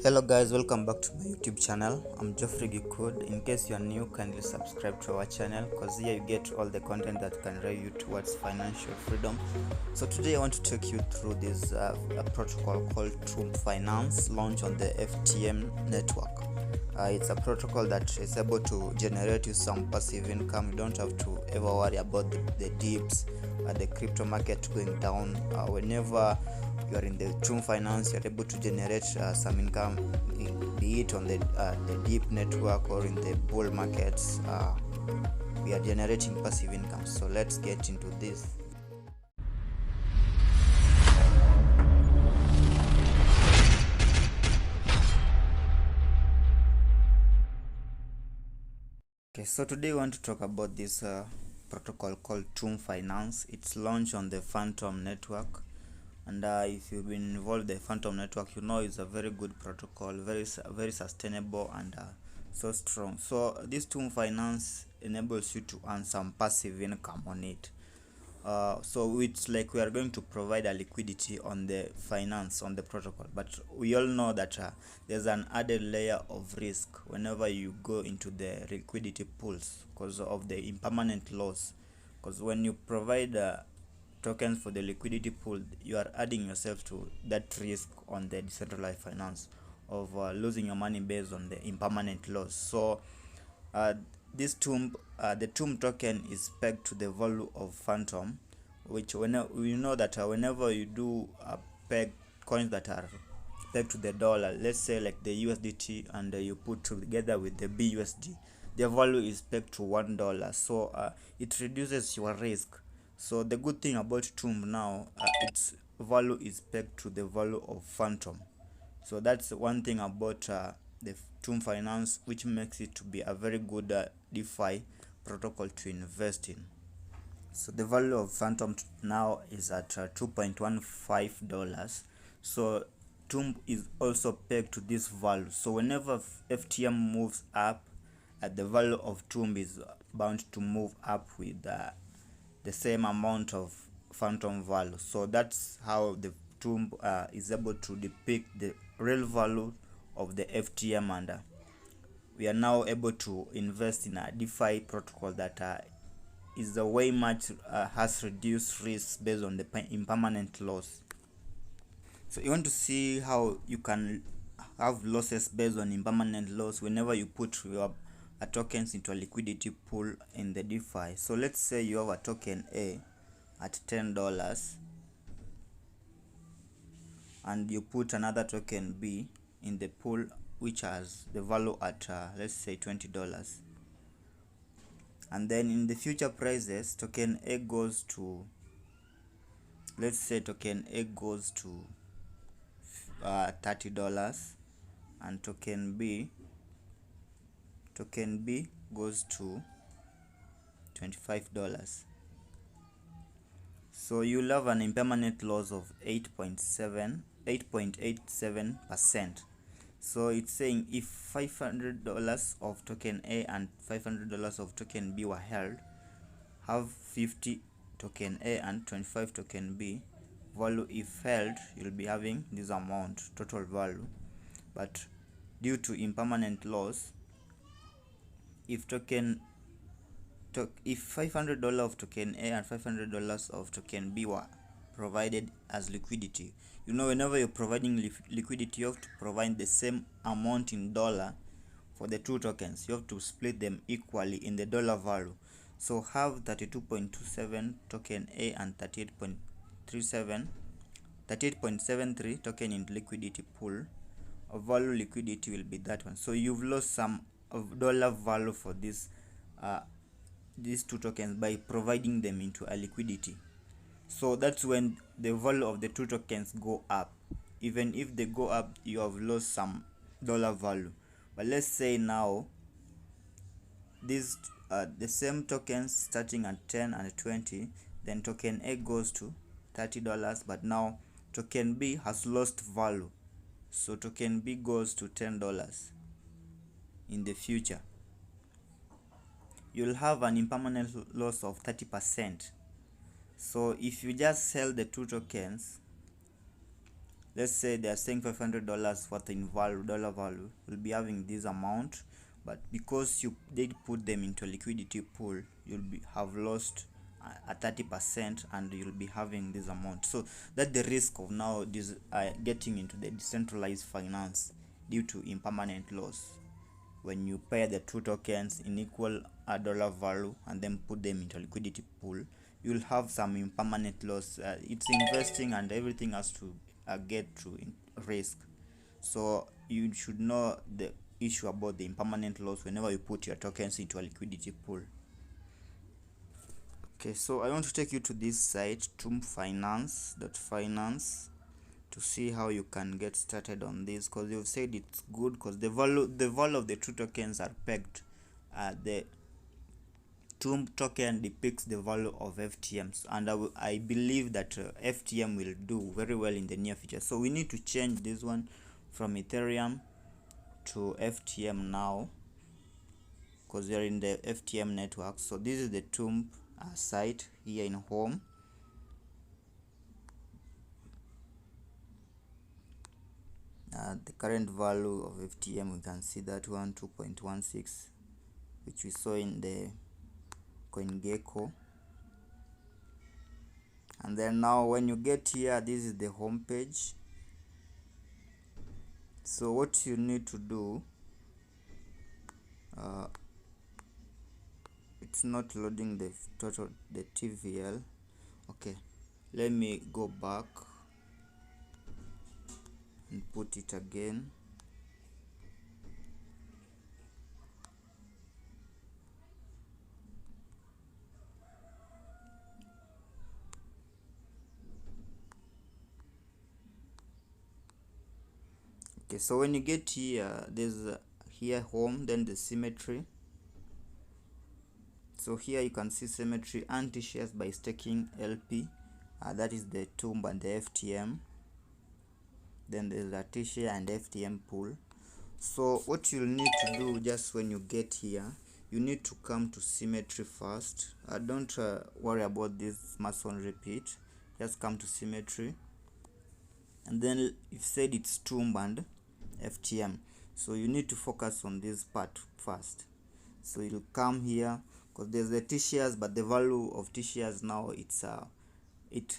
Hello guys, welcome back to my YouTube channel. I'm Geoffrey Gikud. In case you are new, kindly subscribe to our channel because here you get all the content that can drive you towards financial freedom. So today I want to take you through this a protocol called True Finance, launched on the FTM network. It's a protocol that is able to generate you some passive income. You don't have to ever worry about the dips, the crypto market going down. Whenever you are in the True Finance, you're able to generate some income, be it on the deep network or in the bull markets. We are generating passive income. So let's get into this. Okay, so today we want to talk about this protocol called True Finance. It's launched on the Fantom network, and if you've been involved in the Fantom network, you know it's a very good protocol, very sustainable and so strong. So this True Finance enables you to earn some passive income on it. So it's like we are going to provide a liquidity on the finance on the protocol, but we all know that there's an added layer of risk whenever you go into the liquidity pools because of the impermanent loss. Because when you provide tokens for the liquidity pool, you are adding yourself to that risk on the decentralized finance of losing your money based on the impermanent loss. So this the tomb token is pegged to the value of Fantom, which whenever we know that whenever you do peg coins that are pegged to the dollar, let's say like the USDT, and you put together with the BUSD, their value is pegged to $1. So it reduces your risk. So the good thing about Tomb now, its value is pegged to the value of Fantom. So that's one thing about the Tomb Finance, which makes it to be a very good DeFi protocol to invest in. So the value of Fantom now is at $2.15. So Tomb is also pegged to this value. So whenever FTM moves up, the value of Tomb is bound to move up with the same amount of Fantom value. So that's how the Tomb is able to depict the real value of the FTM, and we are now able to invest in a DeFi protocol that is a way much has reduced risk based on the impermanent loss. So you want to see how you can have losses based on impermanent loss whenever you put your tokens into a liquidity pool in the DeFi. So let's say you have a token A at $10 and you put another token B in the pool which has the value at let's say $20, and then in the future prices token A goes to, let's say token A goes to $30, and token B goes to $25. So you'll have an impermanent loss of 8.87%. So it's saying if $500 of token A and $500 of token B were held, have 50 token A and 25 token B value. If held, you'll be having this amount total value, but due to impermanent loss, if $500 of token A and $500 of token B were provided as liquidity, you know, whenever you're providing liquidity, you have to provide the same amount in dollar for the two tokens. You have to split them equally in the dollar value. So have 32.27 token A and 38.73 token in liquidity pool. A value liquidity will be that one. So you've lost some of dollar value for this these two tokens by providing them into a liquidity. So that's when the value of the two tokens go up. Even if they go up, you have lost some dollar value. But let's say now these the same tokens starting at 10 and 20, then token A goes to $30, but now token B has lost value, so token B goes to $10 in the future. You'll have an impermanent loss of 30%. So if you just sell the two tokens, let's say they are saying $500 worth in value, dollar value, will be having this amount, but because you did put them into a liquidity pool, you'll have lost a 30% and you'll be having this amount. So that's the risk of now this getting into the decentralized finance due to impermanent loss. When you pair the two tokens in equal dollar value and then put them into a liquidity pool, you'll have some impermanent loss. It's investing and everything has to get to risk. So you should know the issue about the impermanent loss whenever you put your tokens into a liquidity pool. Okay, so I want to take you to this site, tombfinance.finance, to see how you can get started on this, because you've said it's good because the value of the two tokens are pegged. The Tomb token depicts the value of FTMs, and I believe that FTM will do very well in the near future. So we need to change this one from Ethereum to FTM now, because we are in the FTM network. So this is the Tomb site here in home. The current value of FTM, we can see that 2.16, which we saw in the CoinGecko. And then now when you get here, this is the home page. So what you need to do, it's not loading the TVL. Okay, let me go back and put it again. Okay, so when you get here, there's here home, then the symmetry. So here you can see symmetry anti-shares by staking LP. That is the Tomb and the FTM. Then there's a T-share and FTM pool. So what you'll need to do, just when you get here, you need to come to symmetry first. Don't worry about this mason repeat. Just come to symmetry, and then you've said it's Tomb and FTM, so you need to focus on this part first. So you'll come here, because there's the T-shares, but the value of T-shares now, it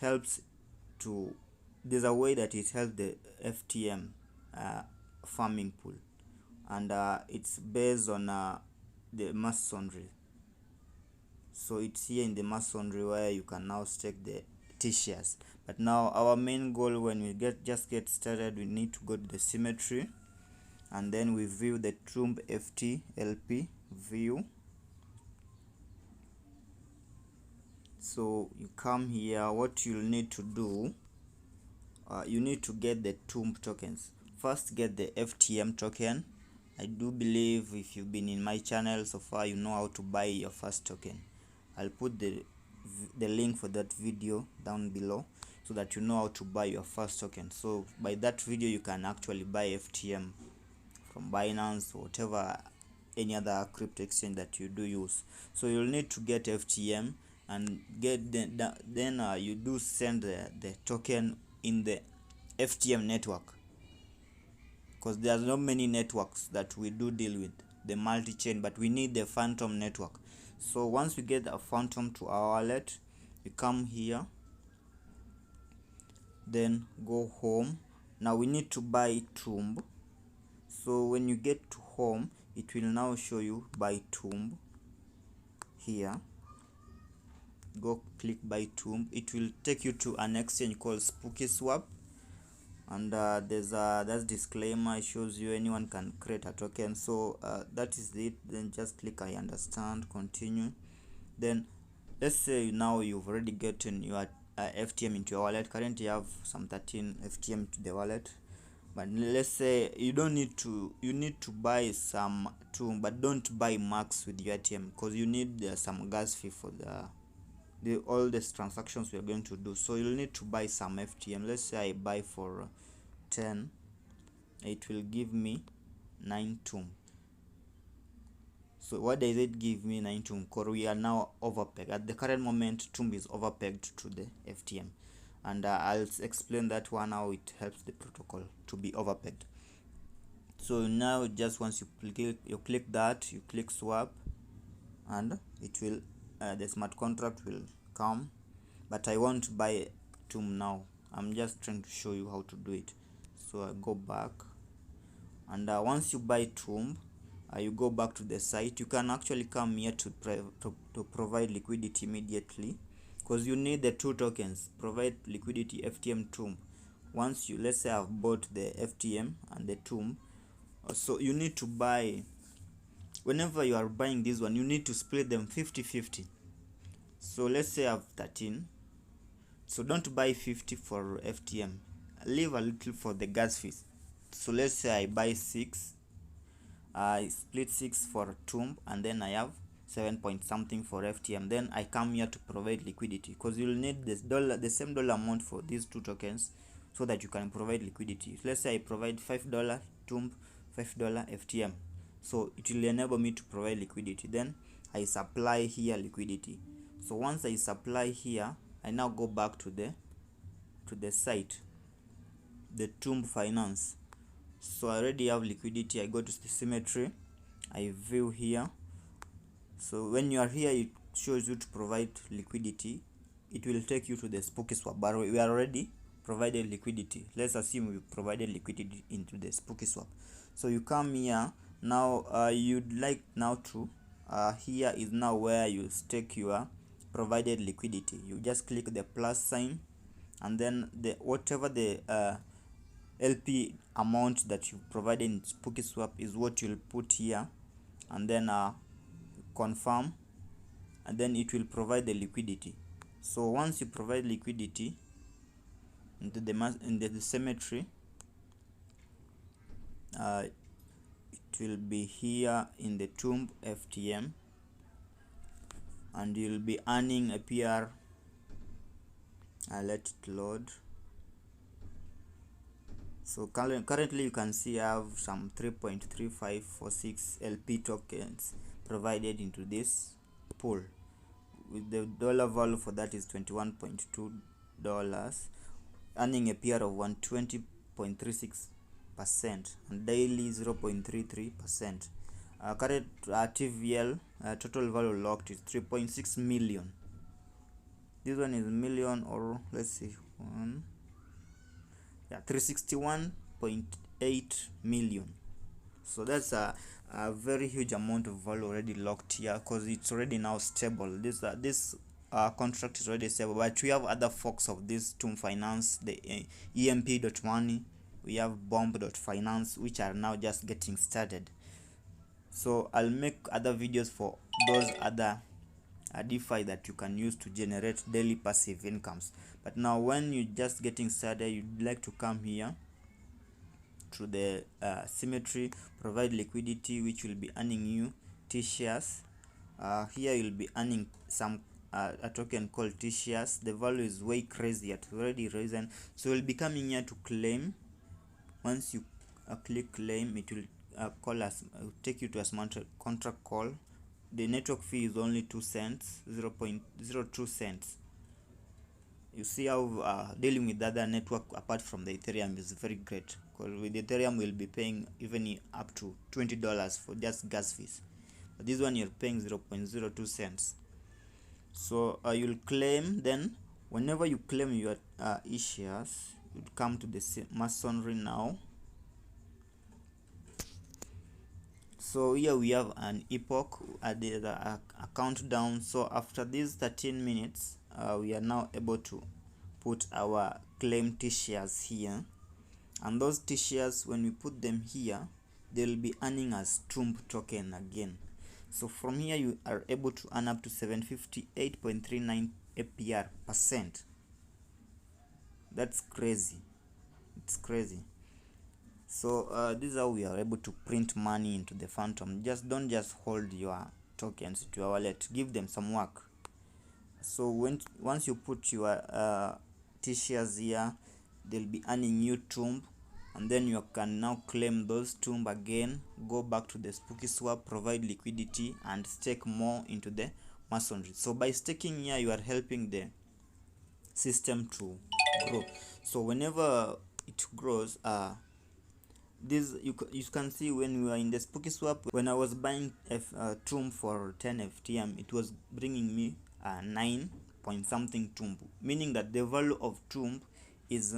helps to, there's a way that it helps the FTM farming pool, and it's based on the masonry. So it's here in the masonry where you can now stake the T-shares. But now our main goal, when we just get started, we need to go to the symmetry, and then we view the Tomb FTLP view. So you come here, what you'll need to do, you need to get the Tomb tokens. First, get the FTM token. I do believe if you've been in my channel so far, you know how to buy your first token. I'll put the link for that video down below, so that you know how to buy your first token. So by that video, you can actually buy FTM from Binance or whatever, any other crypto exchange that you do use. So you'll need to get FTM, and get then you do send the token in the FTM network, because there's not many networks that we do deal with, the multi-chain, but we need the Fantom network. So once we get a Fantom to our wallet, you come here, then go home. Now we need to buy Tomb. So when you get to home, it will now show you buy Tomb here. Go click buy Tomb. It will take you to an exchange called SpookySwap, and that's disclaimer. It shows you anyone can create a token. So that is it. Then just click I understand, continue. Then let's say now you've already gotten your FTM into your wallet. Currently you have some 13 FTM to the wallet, but let's say you need to buy some Tomb, but don't buy max with your ATM, because you need some gas fee for all the transactions we are going to do. So you'll need to buy some FTM. Let's say I buy for 10, it will give me 9 Tomb. So what does it give me? 9 Tomb, because we are now overpegged at the current moment. Tomb is overpegged to the FTM, and I'll explain that one, how it helps the protocol to be overpegged. So now just once you click that, you click swap, and it will the smart contract will come, but I won't buy TOM now. I'm just trying to show you how to do it. So I go back, and once you buy TOM, you go back to the site. You can actually come here to provide liquidity immediately, because you need the two tokens. Provide liquidity FTM TOM. Once you, let's say I've bought the FTM and the TOM, so you need to buy, whenever you are buying this one, you need to split them 50-50. So let's say I have 13, so don't buy 50 for FTM, leave a little for the gas fees. So let's say I buy 6, I split 6 for TOM, and then I have 7 point something for FTM. Then I come here to provide liquidity, because you'll need this the same dollar amount for these two tokens, so that you can provide liquidity. Let's say I provide $5 TOM, $5 FTM, so it will enable me to provide liquidity. Then I supply here liquidity. So once I supply here, I now go back to the site, the TOM Finance. So I already have liquidity. I go to the symmetry, I view here. So when you are here, it shows you to provide liquidity. It will take you to the spooky swap, but we are already provided liquidity. Let's assume we provided liquidity into the spooky swap. So you come here now, you'd like now to here is now where you stake your provided liquidity. You just click the plus sign, and then the whatever the LP amount that you provided in spooky swap is what you'll put here, and then confirm, and then it will provide the liquidity. So once you provide liquidity into the symmetry, it will be here in the TOM FTM, and you'll be earning APR. Let it load. So currently you can see I have some 3.3546 LP tokens provided into this pool, with the dollar value for that is $21.2, earning a PR of 120.36% and daily 0.33%. Current TVL total value locked is 3.6 million. This one is million, or let's see, 361.8 million. So that's a very huge amount of value already locked here, because it's already now stable. This contract is already stable. But we have other forks of this TOM Finance, the EMP.money, we have bomb.finance, which are now just getting started. So I'll make other videos for those other DeFi that you can use to generate daily passive incomes. But now when you're just getting started, you'd like to come here to the symmetry, provide liquidity, which will be earning you T-shares. Here you'll be earning some a token called T-shares. The value is way crazy, it's already risen. So you'll be coming here to claim. Once you click claim, it will take you to a smart contract call. The network fee is only 2 cents, 0.02 cents. You see how dealing with the other network apart from the Ethereum is very great, because with Ethereum we'll be paying even up to $20 for just gas fees, but this one you're paying 0.02 cents. So you'll claim. Then whenever you claim your shares, you'd come to the masonry now. So here we have an epoch at the countdown. So after these 13 minutes, we are now able to put our claim T-shares here, and those T-shares, when we put them here, they'll be earning as TOM token again. So from here you are able to earn up to 758.39 APR %. That's crazy. It's crazy. So this is how we are able to print money into the Fantom. Don't just hold your tokens to your wallet, give them some work. So once you put your T-shares here, they'll be earning you TOM, and then you can now claim those TOM again, go back to the spooky swap, provide liquidity, and stake more into the masonry. So by staking here, you are helping the system to grow. So whenever it grows, this you can see when we are in the spooky swap, when I was buying TUMB for 10 FTM, it was bringing me 9 point something TUMB, meaning that the value of TUMB is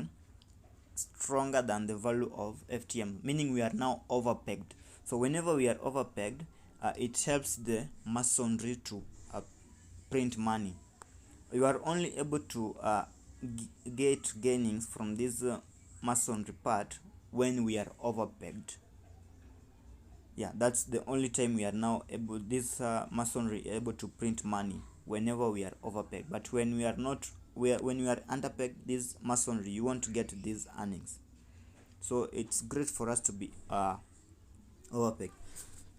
stronger than the value of FTM, meaning we are now overpegged. So whenever we are overpegged, it helps the masonry to print money. You are only able to get gainings from this masonry part when we are overpegged. Yeah, that's the only time we are now able, this masonry able to print money, whenever we are overpegged. But when we are not, when we are underpegged, this masonry, you want to get these earnings. So it's great for us to be overpegged.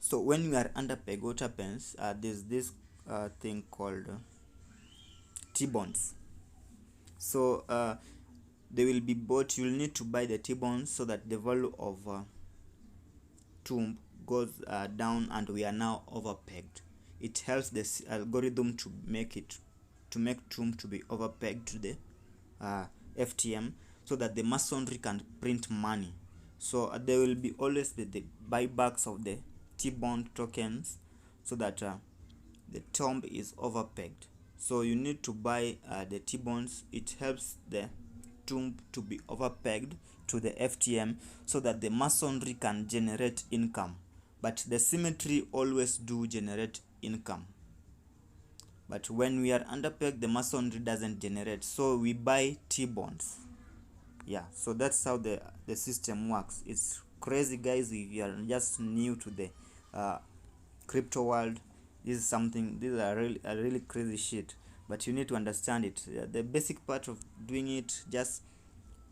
So when we are underpegged, what happens? There's this thing called T-bonds. So they will be bought. You'll need to buy the T-bonds so that the value of TUMB goes down, and we are now overpegged. It helps this algorithm to make TUMB to be overpegged to the FTM, so that the masonry can print money. So there will be always the buybacks of the T-bond tokens, so that the TUMB is overpegged. So you need to buy the T-bonds. It helps the TUMB to be overpegged to the FTM, so that the masonry can generate income. But the symmetry always do generate income. But when we are underpegged, the masonry doesn't generate. So we buy T-bonds. Yeah, so that's how the system works. It's crazy, guys. If you are just new to the crypto world, this is something, these are really crazy shit, but you need to understand it. The basic part of doing it, just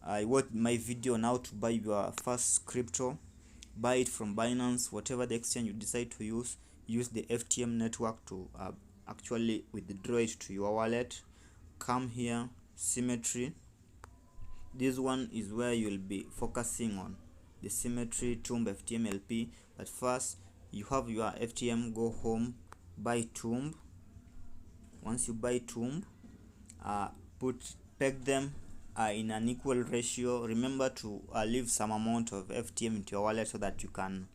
I watched my video on how to buy your first crypto. Buy it from Binance, whatever the exchange you decide to use the FTM network to actually withdraw it to your wallet. Come here, symmetry. This one is where you'll be focusing on the symmetry, TUMB, FTM, LP. But first, you have your FTM, go home, buy TUMB. Once you buy TUMB, peg them in an equal ratio. Remember to leave some amount of FTM into your wallet so that you can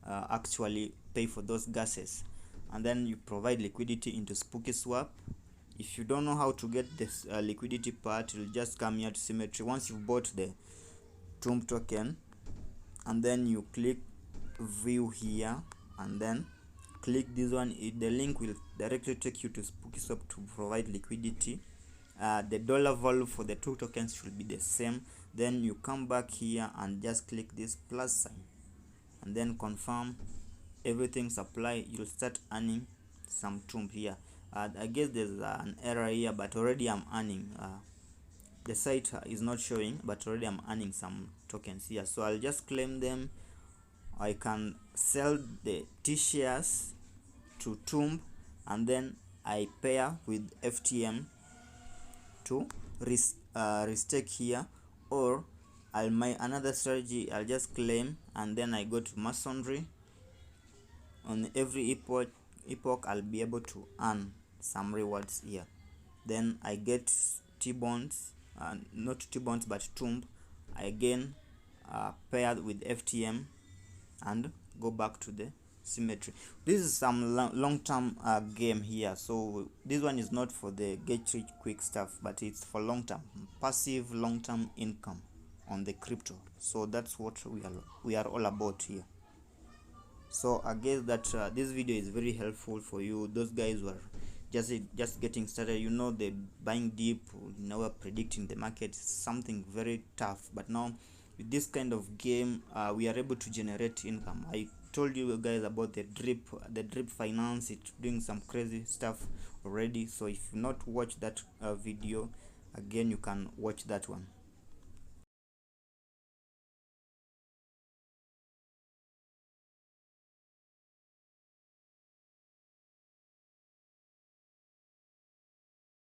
actually pay for those gases. And then you provide liquidity into Spooky Swap. If you don't know how to get this liquidity part, you'll just come here to symmetry. Once you've bought the TUMB token, and then you click view here, and then click this one. The link will directly take you to Spooky Swap to provide liquidity. The dollar value for the two tokens should be the same. Then you come back here and just click this plus sign, and then confirm everything's applied. You'll start earning some TUMB here. I guess there's an error here, but already I'm earning. The site is not showing, but already I'm earning some tokens here. So I'll just claim them. I can sell the T-shares to TUMB, and then I pair with FTM to restake here. Or another strategy, I'll just claim, and then I go to masonry. On every epoch I'll be able to earn some rewards here. Then I get T-bonds, not T-bonds but TUMB. I again paired with FTM and go back to the symmetry. This is some long-term game here. So this one is not for the get rich quick stuff, but it's for long-term, passive long-term income on the crypto. So that's what we are all about here. So I guess that this video is very helpful for you, those guys who are just getting started. You know, the buying deep, now predicting the market is something very tough, but now with this kind of game we are able to generate income. I told you guys about the drip finance. It's doing some crazy stuff already. So if you not watch that video again, you can watch that one.